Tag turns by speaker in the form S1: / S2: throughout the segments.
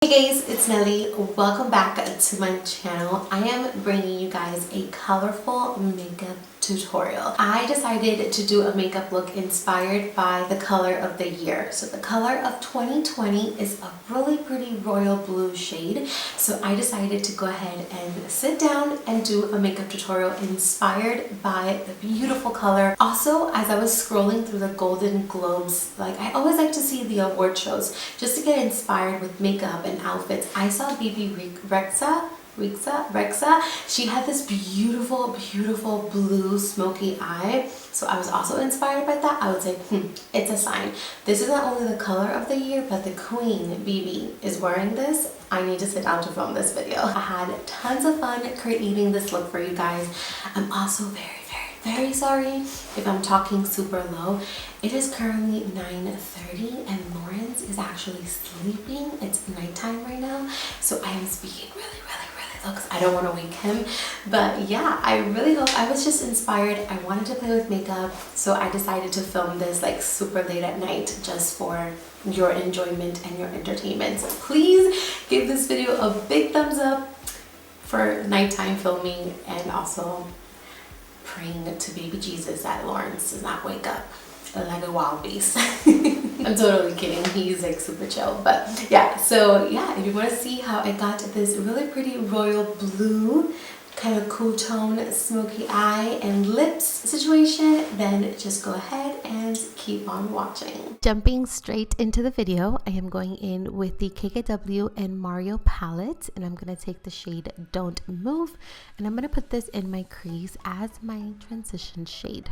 S1: Hey guys, it's Nelly. Welcome back to my channel. I am bringing you guys a colorful makeup tutorial. I decided to do a makeup look inspired by the color of the year. So the color of 2020 is a really pretty royal blue shade. So I decided to go ahead and sit down and do a makeup tutorial inspired by the beautiful color. Also, as I was scrolling through the Golden Globes, I always like to see the award shows just to get inspired with makeup and outfits. I saw BB Rexa, she had this beautiful blue smoky eye. So I was also inspired by that. I would say, it's a sign. This is not only the color of the year, but the queen, BB, is wearing this. I need to sit down to film this video. I had tons of fun creating this look for you guys. I'm also very sorry if I'm talking super low. It is currently 9:30 and Lawrence is actually sleeping. It's nighttime right now, so I am speaking really low because I don't want to wake him. But yeah, I really hope. I was just inspired. I wanted to play with makeup, so I decided to film this like super late at night just for your enjoyment and your entertainment. So please give this video a big thumbs up for nighttime filming, and also praying to baby Jesus that Lawrence does not wake up like a wild beast. I'm totally kidding. He's like super chill. But yeah, so yeah, if you want to see how I got this really pretty royal blue kind of cool tone smoky eye and lips situation, then just go ahead and keep on watching. Jumping straight into the video, I am going in with the KKW and Mario palette, and I'm going to take the shade Don't Move, and I'm going to put this in my crease as my transition shade.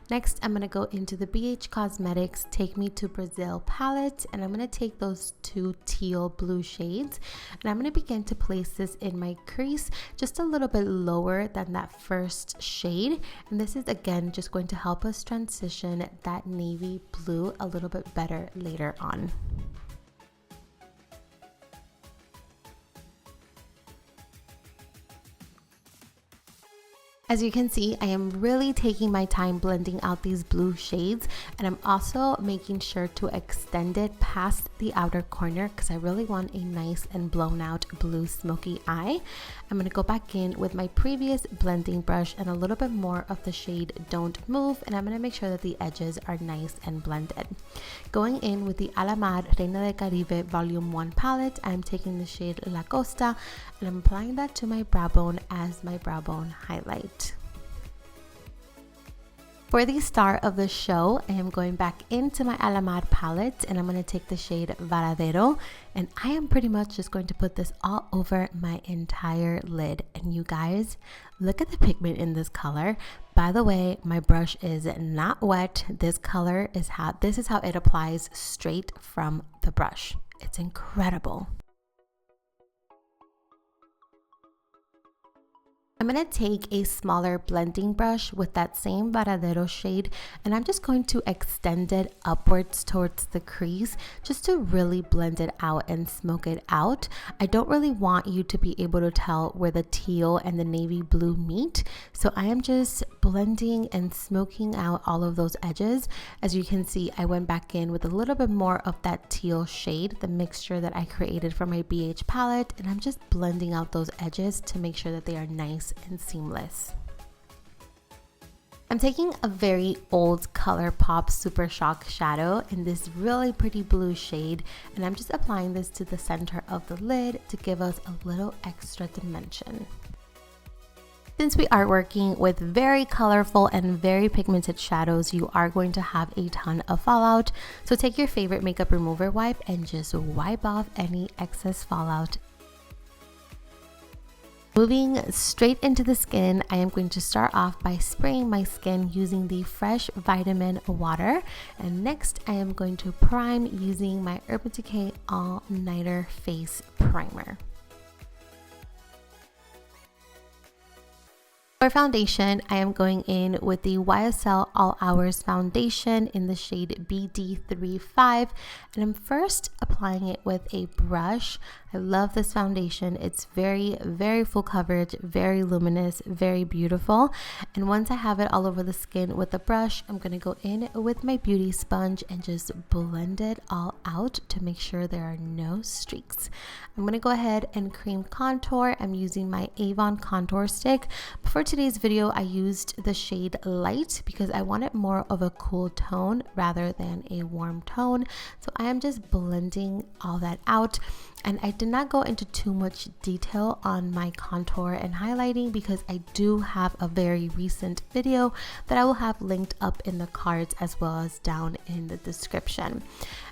S1: Next, I'm going to go into the BH Cosmetics Take Me to Brazil palette, and I'm going to take those two teal blue shades, and I'm going to begin to place this in my crease just a little bit lower than that first shade. And this is again just going to help us transition that navy blue a little bit better later on. As you can see, I am really taking my time blending out these blue shades, and I'm also making sure to extend it past the outer corner because I really want a nice and blown out blue smoky eye. I'm going to go back in with my previous blending brush and a little bit more of the shade Don't Move, and I'm going to make sure that the edges are nice and blended. Going in with the Alamar Reina del Caribe Volume 1 palette, I'm taking the shade La Costa, and I'm applying that to my brow bone as my brow bone highlight. For the star of the show, I am going back into my Alamar palette, and I'm going to take the shade Varadero, and I am pretty much just going to put this all over my entire lid. And you guys, look at the pigment in this color. By the way, my brush is not wet. This is how it applies straight from the brush. It's incredible. I'm going to take a smaller blending brush with that same Varadero shade, and I'm just going to extend it upwards towards the crease just to really blend it out and smoke it out. I don't really want you to be able to tell where the teal and the navy blue meet, so I am just blending and smoking out all of those edges. As you can see, I went back in with a little bit more of that teal shade, the mixture that I created from my BH palette, and I'm just blending out those edges to make sure that they are nice and seamless. I'm taking a very old ColourPop Super Shock shadow in this really pretty blue shade, and I'm just applying this to the center of the lid to give us a little extra dimension. Since we are working with very colorful and very pigmented shadows, you are going to have a ton of fallout. So take your favorite makeup remover wipe and just wipe off any excess fallout. Moving straight into the skin, I am going to start off by spraying my skin using the Fresh Vitamin Water. And next, I am going to prime using my Urban Decay All Nighter Face Primer. For foundation, I am going in with the YSL All Hours foundation in the shade BD35, and I'm first applying it with a brush. I love this foundation. It's very, very full coverage, very luminous, very beautiful. And once I have it all over the skin with the brush, I'm going to go in with my beauty sponge and just blend it all out to make sure there are no streaks. I'm going to go ahead and cream contour. I'm using my Avon contour stick. But for today's video, I used the shade Light because I wanted more of a cool tone rather than a warm tone. So I am just blending all that out. And I did not go into too much detail on my contour and highlighting because I do have a very recent video that I will have linked up in the cards as well as down in the description.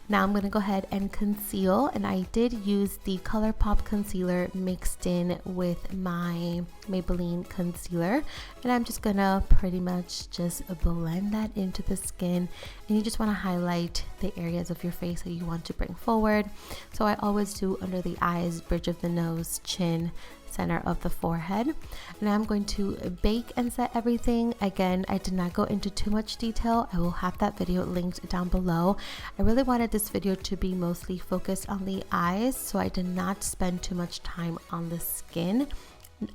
S1: Now I'm going to go ahead and conceal, and I did use the ColourPop concealer mixed in with my Maybelline concealer, and I'm just going to pretty much just blend that into the skin. And you just want to highlight the areas of your face that you want to bring forward. So I always do under the eyes, bridge of the nose, chin, center of the forehead. And I'm going to bake and set everything. Again, I did not go into too much detail. I will have that video linked down below. I really wanted this video to be mostly focused on the eyes, so I did not spend too much time on the skin,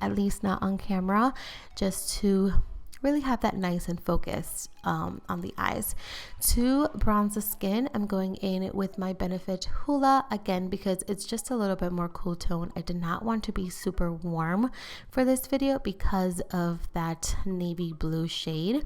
S1: at least not on camera, just to really have that nice and focused on the eyes. To bronze the skin, I'm going in with my Benefit Hoola again because it's just a little bit more cool tone. I did not want to be super warm for this video because of that navy blue shade.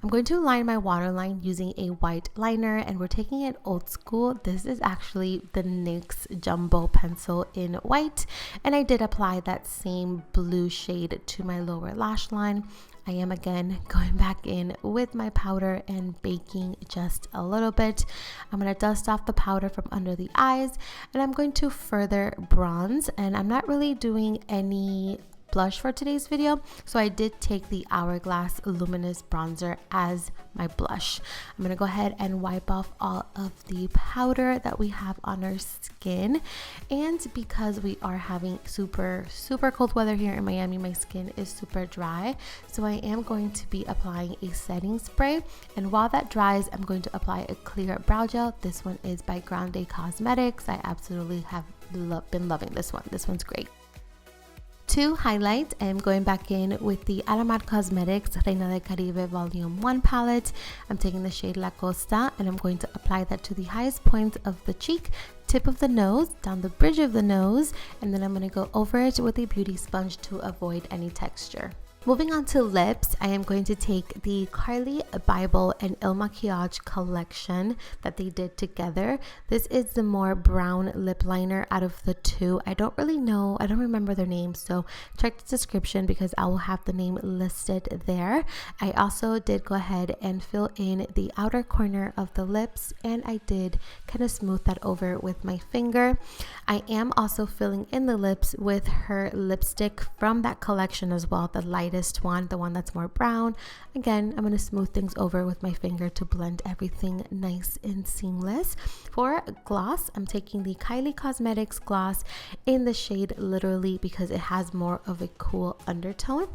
S1: I'm going to line my waterline using a white liner, and we're taking it old school. This is actually the NYX Jumbo pencil in white, and I did apply that same blue shade to my lower lash line. I am again going back in with my powder and baking just a little bit. I'm going to dust off the powder from under the eyes, and I'm going to further bronze. And I'm not really doing any blush for today's video, so I did take the Hourglass Luminous Bronzer as my blush. I'm going to go ahead and wipe off all of the powder that we have on our skin. And because we are having super cold weather here in Miami, my skin is super dry, so I am going to be applying a setting spray, and while that dries, I'm going to apply a clear brow gel. This one is by Grande Cosmetics. I absolutely have been loving this one. This one's great. To highlight, I am going back in with the Alamar Cosmetics Reina del Caribe Volume 1 palette. I'm taking the shade La Costa, and I'm going to apply that to the highest point of the cheek, tip of the nose, down the bridge of the nose, and then I'm going to go over it with a beauty sponge to avoid any texture. Moving on to lips, I am going to take the Carly Bible and Il Makiage collection that they did together. This is the more brown lip liner out of the two. I don't remember their names, so check the description because I will have the name listed there. I also did go ahead and fill in the outer corner of the lips, and I did kind of smooth that over with my finger. I am also filling in the lips with her lipstick from that collection as well, the lightest one, the one that's more brown. Again, I'm going to smooth things over with my finger to blend everything nice and seamless. For gloss, I'm taking the Kylie Cosmetics gloss in the shade Literally because it has more of a cool undertone.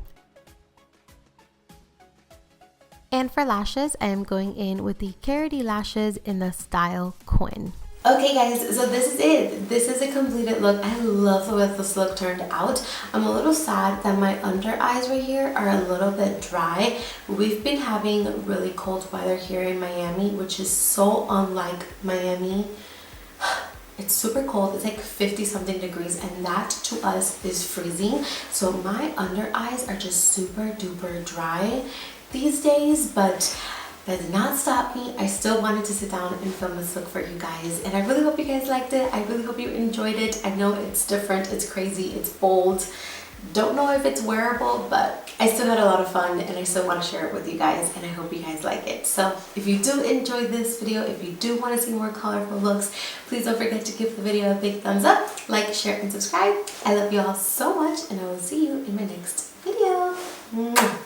S1: And for lashes, I am going in with the Carity lashes in the style Quinn. Okay guys, so this is it. This is a completed look. I love the way this look turned out. I'm a little sad that my under eyes right here are a little bit dry. We've been having really cold weather here in Miami, which is so unlike Miami. It's super cold. It's like 50 something degrees, and that to us is freezing. So my under eyes are just super duper dry these days, but that did not stop me. I still wanted to sit down and film this look for you guys, and I really hope you guys liked it. I really hope you enjoyed it. I know it's different, it's crazy, it's bold. Don't know if it's wearable, but I still had a lot of fun, and I still want to share it with you guys, and I hope you guys like it. So if you do enjoy this video, if you do want to see more colorful looks, please don't forget to give the video a big thumbs up, like, share, and subscribe. I love you all so much, and I will see you in my next video. Mwah.